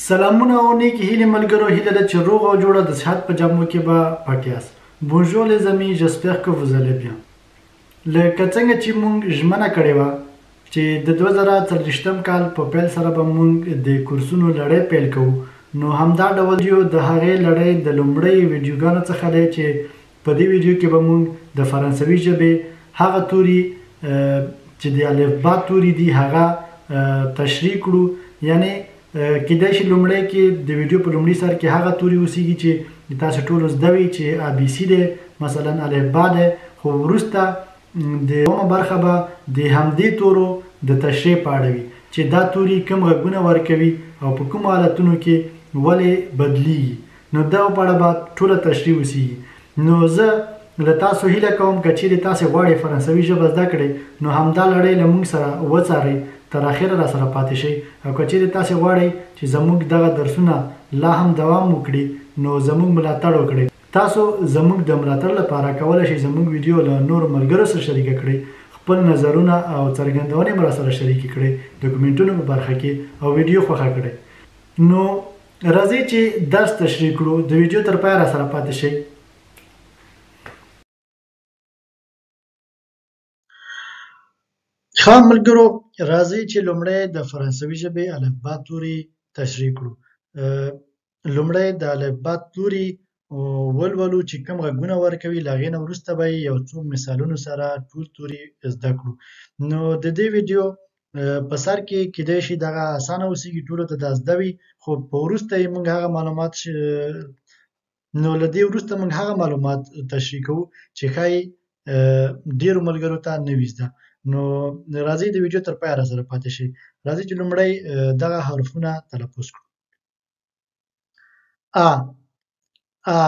سلامونه او نیکی هیلې ملګرو، هیله ده چې روغ او جوړه د صحت په جامو کې به پټ یاست. Bonjour les amis, j'espère que vous allez bien. لکه څنګه چې مونږ ژمنه کړې وه چې د 2024 کال په پیل سره به مونږ د کورسونو لړۍ پیل کوو، نو همدا ډول یو د هغې لړۍ د لومړۍ ویډیوګانو څخه دی چې په دې ویډیو کې به مونږ د فرانسوي ژبې هغه توري چې د الفبا توري دي هغه تشریح کړو. یعنی کیدای شي لومړی کې د ویډیو په لومړي سر کې هغه توري اوسیږي چې تاسو ټولو زده وي چې ABC دی، مثلا الفبا دی، خو وروسته د دویمه برخه به د همدې تورو د تشریح په اړه وي چې دا توري کوم غږونه ورکوي او په کومو حالتونو کې ولې بدلیږي، نو دا په اړه به ټوله تشریح وسیږي. نو زه له تاسو هیله کوم که چیرې تاسو غواړئ فرانسوي ژبه زده کړئ نو همدا لړۍ له موږ سره وڅارئ، تر اخره را سره پاتې شئ. او که چیرې تاسو غواړئ چې زموږ دغه درسونه لا هم دوام وکړي نو زموږ ملاتړ وکړئ. تاسو زموږ د ملاتړ لپاره کولی شئ زموږ ویډیو له نورو ملګرو سره شریکه کړئ، خپل نظرونه او څرګندونې مو راسره شریکې کړئ د کومنټونو په برخه کې او ویډیو خوښه کړئ. نو راځئ چې درس تشریح کړو، د ویډیو تر پایه را سره پاتې شئ. ښه ملګرو، راځئ چې لومړی د فرانسوي ژبې الفبا توري تشریح کړو. لومړی د الفبا توري ولولو چې کوم غږونه ورکوي، له هغې نه وروسته به یې یو څو مثالونو سره ټول توري زده کړو. نو د دې ویډیو په سر کې کیدای شي دغه اسانه اوسیږي، ټولو ته دا زده وي، خو په وروسته یې موږ هغه معلومات نو له دې وروسته موږ هغه معلومات تشریح کوو چې ښایي ډېرو ملګرو ته نه وي زده. نو راځئ د ویډیو تر پایه را سره پاتې شئ. راځئ چې لومړی دغه حرفونه تلفظ کړو. A A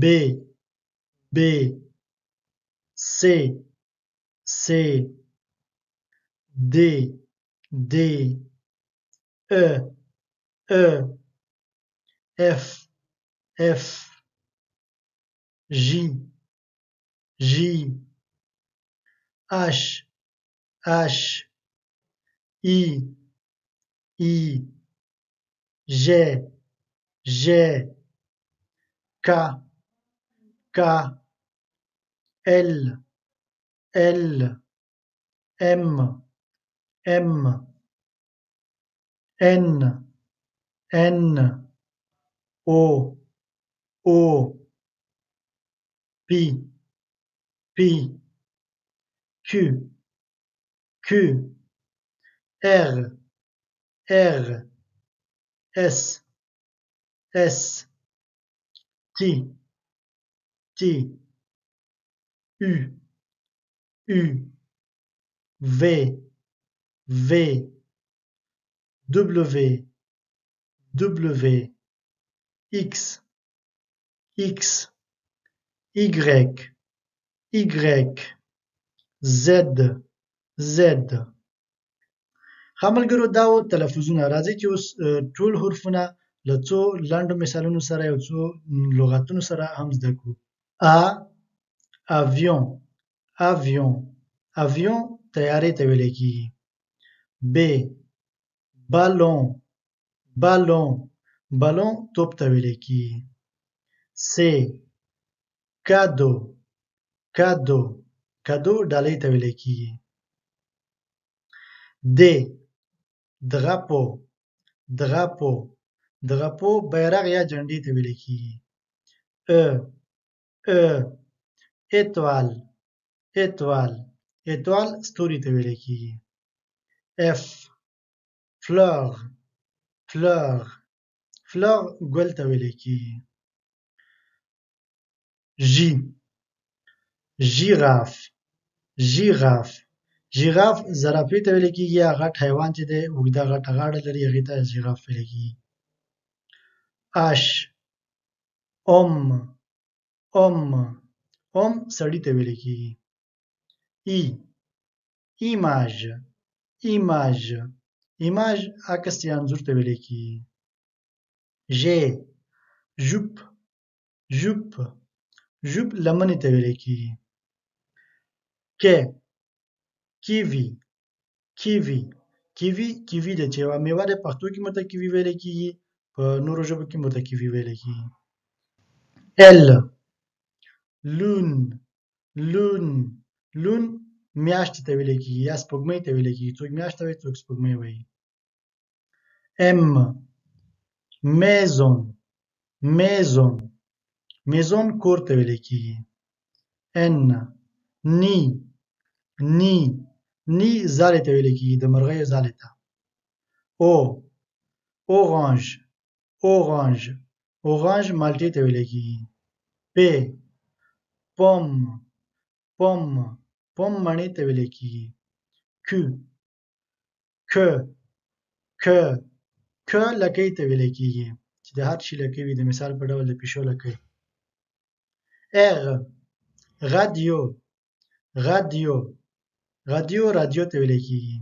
B B C C D D E E F F J J H H I I J J K K L L M M N N O O P P Q Q R R S S T T U U V V W W X X Y Y Z Z. ښه ملګرو، دا و تلفظونه. راځئ چې اوس ټول حرفونه له څو لنډو مثالونو سره یو څو لغتونو سره هم زده کړو. A avion avion avion طیارې ته ویلی کېږي. B ballon ballon ballon توپ ته ویلی کېږي. C cadeau cadeau cadeau ډالۍ ته ویلی کېږي. D drapeau drapeau drapeau بیرغ یا جنډې ته ویلی کېږي. E étoile étoile étoile ستوري ته ویلی کېږي. F fleur fleur fleur ګل ته ویلی کېږي. J girafe girafe girafe زرافې ته ویلی کېږي، یا غټ حیوان چې دی اوږده غټه غاړه لري هغې ته ژراف ویلی کېږي. H homme سړي ته ویلی کېږي. I image image image عکس یا انځور ته ویلی کېږي. J jupe jupe jupe لمنې ته ویلی کېږي. K kiwi kiwi کیوي دی چې یوه میوه ده، پښتو کې ورته کیوي ویلی کېږي، په نورو ژبو کې ورته کیوي ویلی کېږي. ال لون میاشتې ته ویلی کېږي یا سپوږمۍ ته ویلی کېږي. څوک میاشت ته وایي، څوک سپوږمۍ وایي. ام میزون کور ته ویلی کېږي. ان نی ځالې ته ویلی کېږي، د مرغیو ځالې ته. اورانژ مالټې ته ویلی کېږي. پوم مڼې ته ویلی کېږي. که لکۍ ته ویلی کېږي چې د هر شي لکۍ وي، د مثال په ډول د پیشو لکۍ. رادیو ته ویلی کېږي.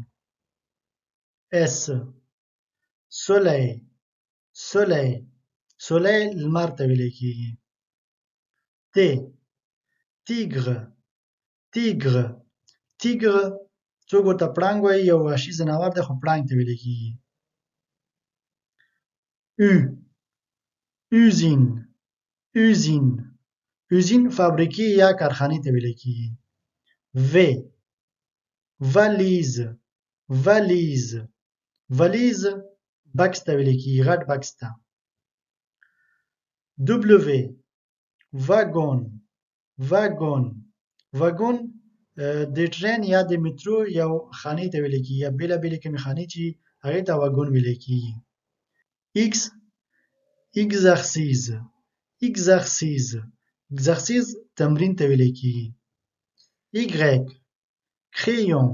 سولی لمر ته ویلی کېږي. تیګر څوک ورته پړانګ وایي، یو وحشي ځناور دی خو پړانګ ته ویلی کېږي. اوزین فابریکې یا کارخانې ته ویلی کېږي. ولیز بکس ته ویلی کېږي، غټ بکس ته. واګون د ټرین یا د میترو یو خانې ته ویلی کېږي، یا بېلابېلې کومې خانې چې هغې ته واګون ویلی کېږي. اګزرسیز تمرین ته ویلی کېږي. کریون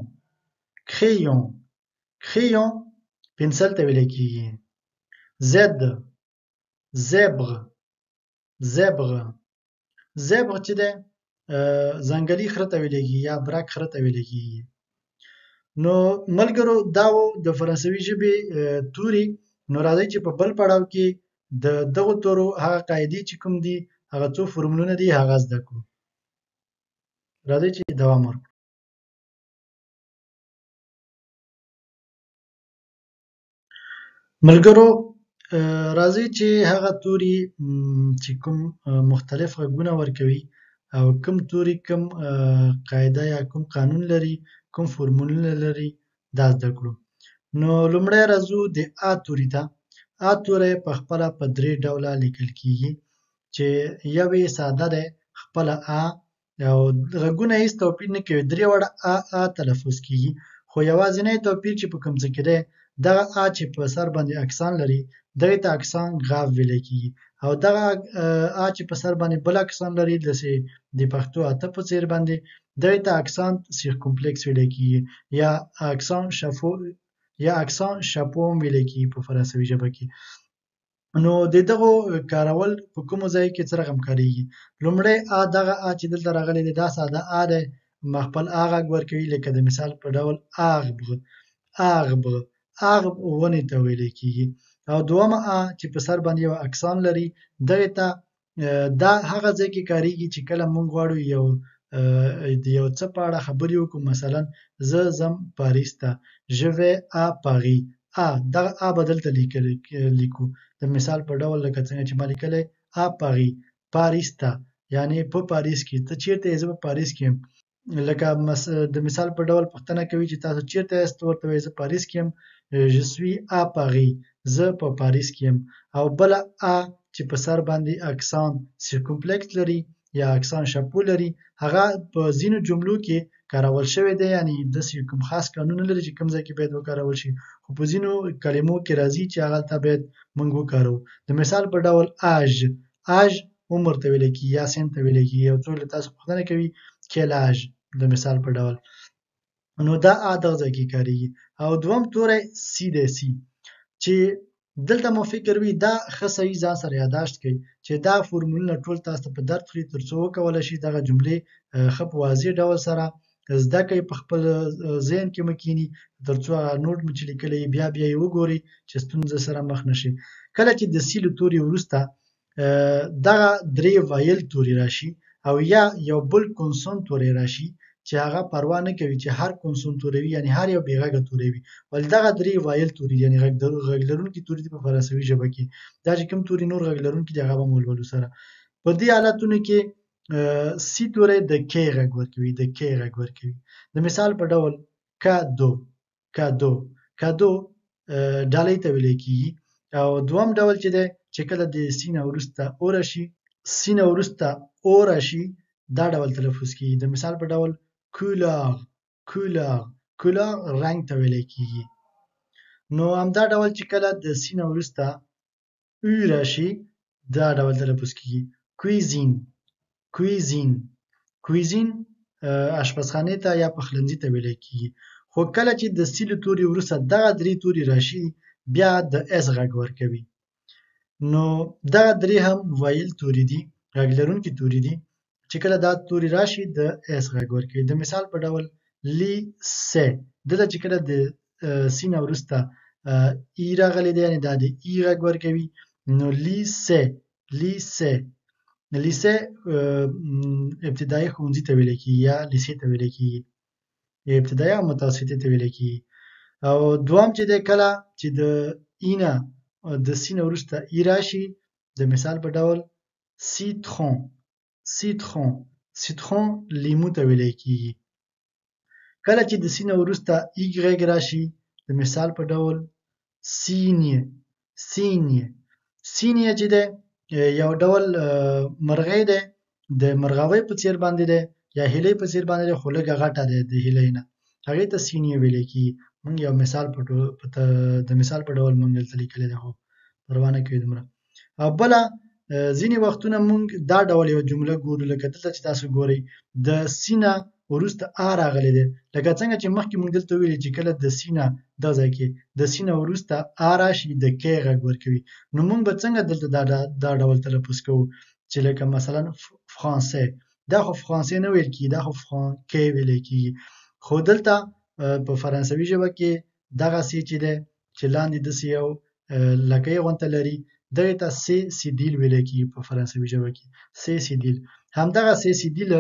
پنسل ته ویلی کېږي. زبر چې دی ځنګلي خره ته ویلی کېږي یا برک خره ته ویلی کېږي. نو ملګرو دا و د فرانسوي ژبې توري. نو راځئ چې په بل پړاو کې د دغو تورو هغه قاعدې چې کوم دي، هغه څو فورمولونه دي، هغه زده کړو. راځئ چې دوام ورکړو. ملګرو راځئ چې هغه توري چې کوم مختلف غږونه ورکوي او کوم توري کوم قاعده یا کوم قانون لري، کوم فورمولونه لري، دا زده کړو. نو لومړی راځو د آ توري ته. آ توری په خپله په درې ډوله لیکل کېږي چې یو یې ساده دی، خپله آ، او غږونه هېڅ توپیر نه کوي، درې واړه آ تلفظ کېږي. خو یوازینی توپیر چې په کوم ځای کې دی، دغه آ چې په سر باندې اکسان لري، دغې ته اکسان غاف ویلی کېږي، او دغه آ چې په سر باندې بل اکسان لري، داسې د پښتو اته په څېر باندې، دغې ته اکسان سیرکمپلکس ویلی کېږي یا اکسان شاپو هم ویلی کېږي په فرانسوي ژبه کې. نو د دغو کارول په کومو ځایو کې څه رقم کارېږي؟ لومړی آ، دغه آ چې دلته راغلی دی دا ساده آ دی، خپل آ غږ ورکوي، لکه د مثال په ډول آغب ونې ته ویلی کېږي. او دومه آ چې په سر باندې یو اکسان لري، دغې ته دا هغه ځای کې کارېږي چې کله موږ غواړو د یو څه په اړه خبرې وکړو. مثلا زه ځم پاریس ته، je vais à Paris. دغه آ به دلته لیکو، د مثال په ډول لکه څنګه چې ما لیکلی آ پاریس، پاریس ته، یعنې په پاریس کې. ته چېرته یې؟ زه په پاریس کې یم. لکه د مثال په ډول پوښتنه کوي چې تاسو چېرته یاست، ورته وایي زه پاریس کې یم، je suis à Paris، زه په پاریس کې یم. او بله آ چې په سر باندې اکسان سیرکمپلکس لري یا اکسان شاپو لري، هغه په ځینو جملو کې کارول شوی دی، یعنې داسې کوم خاص قانون نه لري چې کوم ځای کې باید وکارول شي، خو په ځینو کلمو کې راځي چې هغلته باید موږ وکاروو. د مثال په ډول آژ عمر ته ویلی کېږي یا سن ته ویلی کېږي. یو څوک له تاسو پوښتنه کوي quel âge، د مثال په ډول. نو دا آ دغه ځای کې کارېږي. او دوم توری سی دی، سی، چې دلته مو فکر وي، دا ښه صحیح ځان سره یاداشت کړئ چې دا فورمولونه ټول تاسو ته په درد خوري، تر څو وکولی شئ دغه جملې ښه په واضح ډول سره زده کړئ، په خپل ذهن کې مو کښېني، تر څو هغه نوټ مو چې لیکلی بیا یې وګورئ چې ستونزه سره مخ نه شئ. کله چې د سی له توري وروسته دغه درې وایل توري راشي او یا یو بل کنسون توری راشي، چې هغه پروا نه کوي چې هر کنسون توروي یعنی هر یو بې غږه توروي ولې دغه درې وایل توري یعنی غږ لرونکي توري دي په فرانسوي ژبه کې دا چې کوم توري نور غږ لرونکي دي هغه به مو ولولو سره په دې حالتونو کې سی توری د کې غږ ورکوي د کې غږ ورکوي د مثال په ډول کادو ډالۍ ته ویل کېږي او دوم ډول چې دی چې کله د سین وروسته او راشي دا ډول تلفظ کېږي د مثال په ډول کولر رنګ ته ویل کېږي نو همدا ډول چې کله د سین وروسته او راشي دا ډول تلفظ کېږي کویزین اشپزخانې ته یا پخلنځي ته ویل کېږي خو کله چې د سی له توري وروسته دغه درې توري راشي بیا د اس غږ ورکوي نو دغه درې هم وایل توري دي غږ لرونکي توري دي چې کله دا توري راشي د اس غږ ورکوي د مثال په ډول لیسه دلته چې کله د سی نه وروسته ای راغلی دی یعنې دا د ای غږ ورکوي نو لیسه ابتدایي ښوونځي ته ویل کېږي یا لیسې ته ویل کېږي ابتدایي او متوسطې ته ویل کېږي او دوم چې دی کله چې د ای نه د سی نه وروسته ای راشي د مثال په ډول سیترون لیمو ته ویل کېږي کله چې د سی نه وروسته ای غږ راشي د مثال په ډول سینیه چې دی یو ډول مرغۍ دی د مرغاوۍ په څیر باندې دی یا هیلۍ په څیر باندې دی خو لږه غټه دی د هیلۍ نه هغې ته سینیه ویل کېږي موږ یو مثال د مثال په ډول موږ دلته لیکلی دی خو پروا نه کوي دومره او بله ځینې وختونه موږ دا ډول یو جمله ګورو لکه دلته چې تاسو ګورئ د سی نه وروسته ا راغلی دی لکه څنګه چې مخکې موږ دلته ویلي چې کله د سی نه دا ځای کې د سی نه وروسته ا راشي د کې غږ ورکوي نو موږ به څنګه دلته دا ډول تلفظ کوو چې لکه مثلا فرانسې دا خو فرانسې نه ویل کېږي دا خو فرانکې ویل کېږي خو دلته په فرانسوي ژبه کې دغه سی چې دی چې لاندې داسې یو لکۍ غونته لري دغې ته سې سیدیل ویل کېږي په فرانسوي ژبه کې سې سیدیل همدغه سې سیدیل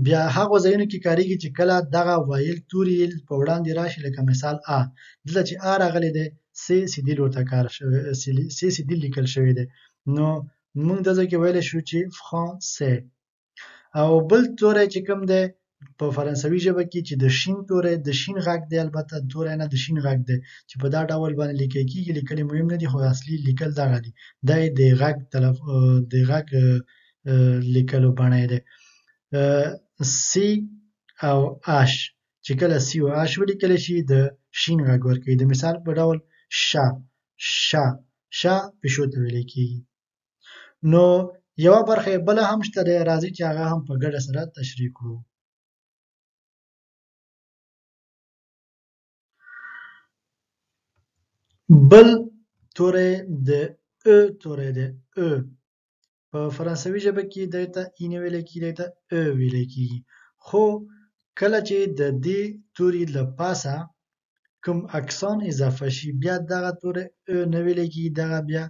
بیا هغو ځایونو کې کاریږي چې کله دغه وایل توري په وړاندې راشي لکه مثال ا دلته چې ا راغلی دی سې سیدیل ورته کار شوی سې سیدیل لیکل شوی دی نو موږ دلته کې ویلی شو چې فرانسې او بل توری چې کوم دی په فرانسوي ژبه کې چې د شین توری د شین غږ دی البته توری نه د شین غږ دی چې په دا ډول باندې لیکل کېږي لیکل مهم نه دي خو اصلي لیکل دغه دي دا یې د غږ لیکلو بڼه دی سی او اش چې کله سی او اش ولیکلی شي د شین غږ ورکوي د مثال په ډول شا پیشو ته ویلی کېږي نو یوه برخه یې بله هم شته دی راځئ چې هغه هم په ګډه سره تشریح کړو بل توری د ا توری دی په فرانسوي ژبه کې دغې ته ای نه ویلی کېږي دغې ته ا ویلی کېږي خو کله چې د دې توري له پاسه کوم اکسان اضافه شي بیا دغه توری ا نه ویلی کېږي دغه بیا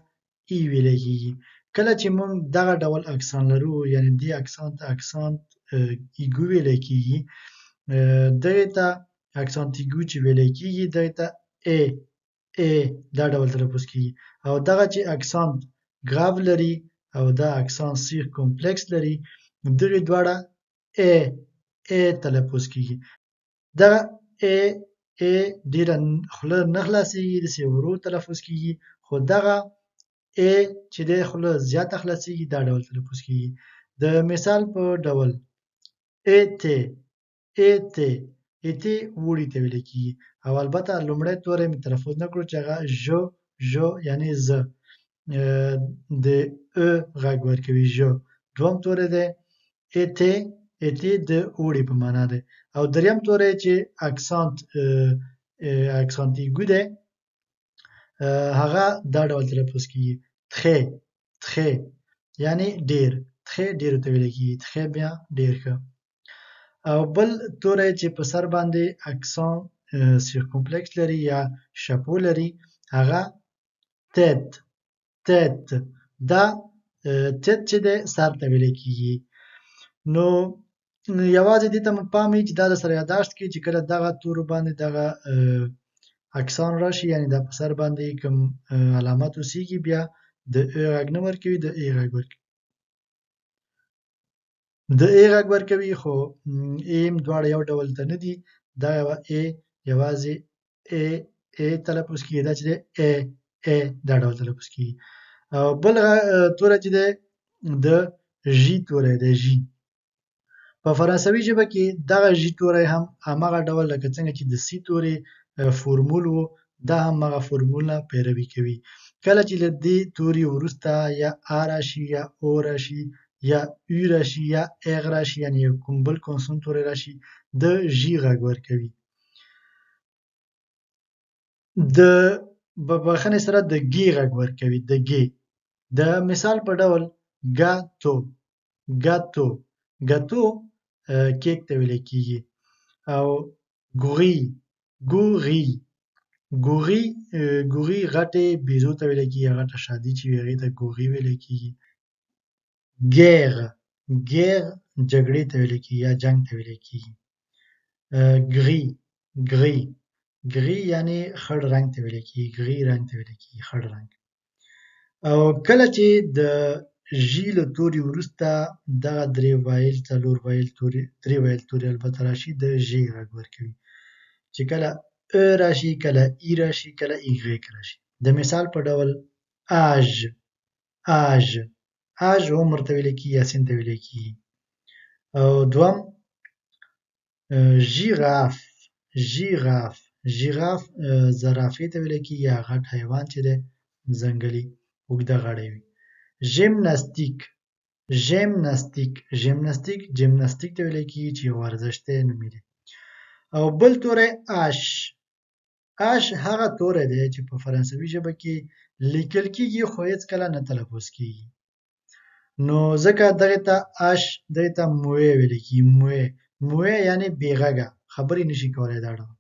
ای ویلی کېږي کله چې موږ دغه ډول اکسان لرو یعنې دې اکسان ته اکسان ایګو ویلی کېږي دغې ته اکسان ایګو چې ویلی کېږي دغې ته ای دا ډول تلفظ کېږي او دغه چې اکسان ګراو لري او دا اکسان سیر کمپلکس لري دغې دواړه ای تلفظ کېږي دغه ای ډېره خوله نه خلاصېږي داسې ورو تلفظ کېږي خو دغه ای چې دی خوله زیاته خلاصېږي دا ډول تلفظ کېږي د مثال په ډول ایتې اوړي ته ویلی کېږي او البته لومړی توری مې تلفظ نه کړو چې هغه ژو یعنې زه د ا غږ ورکوي ژو دوم توری دی ایتې د اوړي په معنا دی او دریم توری چې اکسانت ایګو دی هغه دا ډول تلفظ کېږي تخې یعنې ډېر تخې ډېرو ته ویلی کېږي تخې بیا ډېر ښه او بل توری چې په سر باندې اکسان سیرکمپلکس لري یا شپو لري هغه تت دا تت چې دی سر ته ویلی کېږي نو یوازې دې ته مو پام وي چې دا درسره یاداشت کړئ چې کله دغه تورو باندې دغه اکسان راشي، یعنې دا په سر باندې کوم علامت اوسېږي، بیا د ا غږ نه ورکوي، د ای غږ ورکوي. د ای غږ ورکوي، خو ایم دواړه یو ډول ته نه دي. دا ای یوازې ای تلفظ کېږي، دا چې دی ای دا ډول تلفظ کېږي. او بل توری چې دی د ژي توری دی، ژي. په فرانسوي ژبه کې دغه ژي توری هم هماغه ډول لکه څنګه چې د سی توري فورمول و، دا هم هغه فورمول نه پیروي کوي. کله چې له دې توري وروسته یا ا راشي یا او راشي یا او راشي یا اغ راشي، یعنې کوم بل کونسون توری راشي، د ژي غږ ورکوي. د بخښنې سره د ګي غږ ورکوي، د ګي. د مثال په ډول ګاتو، ګاتو، ګاتو کیک ته ویل کېږي. او ګوري، ګوري، ګوري، ګوري غټې بیزو ته ویل کېږي، غټه شادي چې وي هغې ته ګوري ویل کېږي. ګیر، ګیر جګړې ته ویل کېږي یا جنګ ته ویل کېږي. ګري، ګري، ګري یعنې خړ رنګ ته ویل کېږي، ګري رنګ ته ویل کېږي، خړ رنګ. او کله چې د ژي له توري وروسته دغه درې وایل، څلور وایل توري، درې وایل توري البته راشي، د ژي غږ ورکوي. چې کله ا راشي، کله ای راشي، کله ایګریک راشي. د مثال په ډول آژ، آژ، آژ عمر ته ویل کېږي یا سن ته ویل کېږي. او دوم ژیراف، ژیراف، ژیراف زرافې ته ویل کېږي یا غټ حیوان چې دی ځنګلي اوږده غاړی وي. ژمناستیک، ژمناستیک، ژمناستیک، جمناستیک ته ویل کېږي چې یو ورزش دی، نوم یې دی. او بل توری آش، آش هغه توری دی چې په فرانسوي ژبه کې لیکل کېږي خو هېڅکله نه تلفظ کېږي. نو ځکه دغې ته آش، دغې ته موی ویل کېږي، موی. موی یعنې بې غږه، خبرې نشي کولی دا ډول.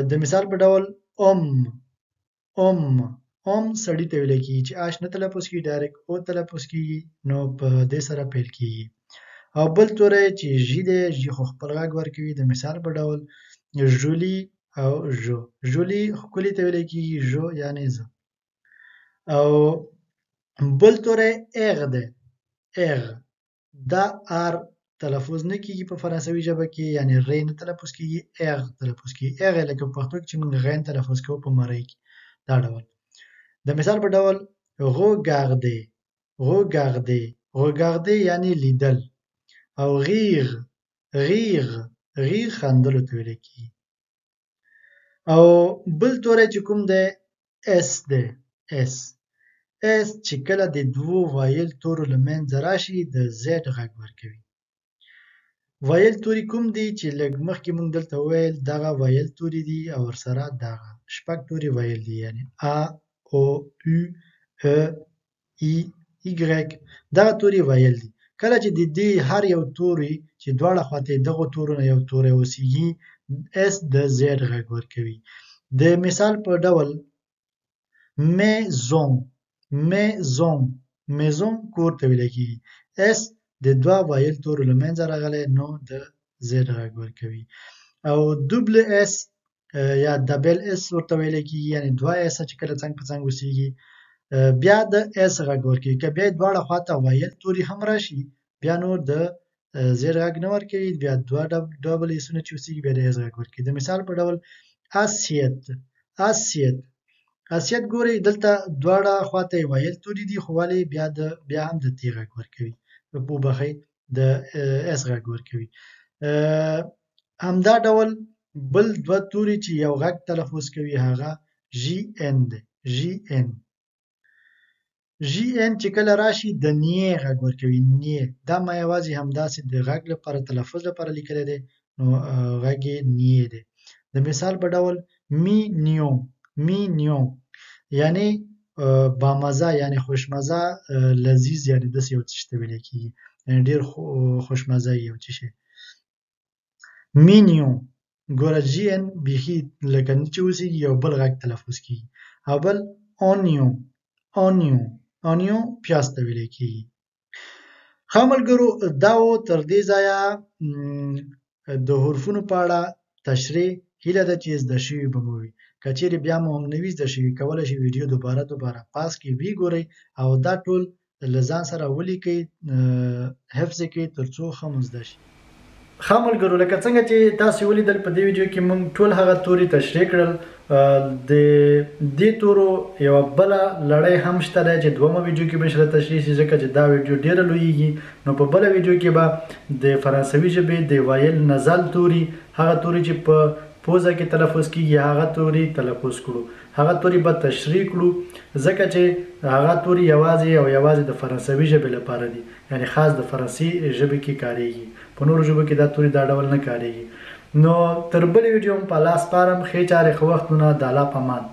د مثال په ډول ام، ام، ام سړي ته ویل کېږي چې آش نه تلفظ کېږي، ډایرکټ او تلفظ کېږي، نو په دې سره پیل کېږي. او بل توری چې ژي دی، ژي خو خپل غږ ورکوي. د مثال په ډول ژولي او ژو. ژولي ښکلي ته ویل کېږي، ژو یعنې زه. او بل توری اغ دی، اغ. دا ار تلفظ نه کېږي په فرانسوي ژبه کې، یعنې ری نه تلفظ کېږي، اغ تلفظ کېږي. اغ لکه په پښتو کې چې موږ غین تلفظ کوو په مرۍ کې، دا ډول. د مثال په ډول روګاردې، روګاردې، روګاردې یعنې لیدل. او غیغ، غیغ، غیغ خندلو ته ویل کېږي. او بل توری چې کوم دی اس دی، اس. اس چې کله د دوو وایل تورو له منځه راشي، د زیډ غږ ورکوي. وایل توري کوم دي چې لږ مخکې موږ دلته وویل دغه وایل توري دي، او ورسره دغه شپږ توري وایل دي، یعنې ا، او، او، ا، ای، ایګریک. دغه توري وایل دي. کله چې د دې هر یو توري چې دواړه خواته یې دغو تورو نه یو توری اوسېږي، اس د زیډ غږ ورکوي. د مثال په ډول میزون، میزون، میزون کور ته ویل کېږي. اس د دوه وایل تورو له منځه راغلی، نو د زیډ غږ ورکوي. او دوبل اس یا دبل اس ورته ویل کېږي، یعنې دوه اس چې کله څنګ په څنګ اوسېږي، بیا د اس غږ ورکوي. که بیا یې دواړه خواته وایل توري هم راشي، بیا نو د زیډ غږ نه ورکوي، بیا دوه ډبل اسونه چې اوسېږي بیا د اس غږ ورکوي. د مثال په ډول اسیت، اسیت، اسیت. ګورئ دلته دواړه خواته یې وایل توري دي، خو ولې بیا هم د ت غږ ورکوي، وبښئ د اس غږ ورکوي. همدا ډول بل دوه توري چې یو غږ تلفظ کوي هغه ژي ان دی، ژي ان. ژي ان چې کله راشي د نیې غږ ورکوي، نیې. دا ما یوازې همداسې د غږ لپاره، تلفظ لپاره لیکلی دی، نو غږ یې نیې دی. د مثال په ډول می نیو، می نیو یعنې بامزه، یعنې خوشمزه، لذیذ، یعنې داسې یو څه ته ویل کېږي، یعنې ډېر خوشمزه یو څه شی. مینیو، ګوره جي ان بیخي لکه نه چې اوسېږي، یو بل غږ تلفظ کېږي. او بل اونیو، اونیو، اونیو پیاز ته ویل کېږي. ښه ملګرو دا و تر دې ځایه د حرفونو په اړه تشریح هیله ده چې زده شوي به مو وي. که چیرې بیا مو هم نه وي زده شوي کولی شئ ویډیو دوباره پاس کړئ ویې ګورئ او دا ټول له ځان سره ولیکئ حفظ یې کړئ تر څو ښه مو زده شي. ښه ملګرو لکه څنګه چې تاسې ولیدل په دې ویډیو کې موږ ټول هغه توري تشریح کړل. د دې تورو یوه بله لړۍ هم شته دی چې دومه ویډیو کې به انشاءالله تشریح شي ځکه چې دا ویډیو ډېره لویږي. نو په بله ویډیو کې به د فرانسوي ژبې د وایل نزل توري هغه توري چې په پوزه کې تلفظ کیږي هغه توري تلفظ کړو هغه توري به تشریح کړو ځکه چې هغه توري یوازې د فرانسوي ژبې لپاره دي یعنی خاص د فرانسې ژبې کې کاریږي په نورو ژبو کې دا توري دا ډول نه کاریږي. نو تر بلې ویډیو هم په لاس سپارم ښې چارې ښه وختونه د الله په امان.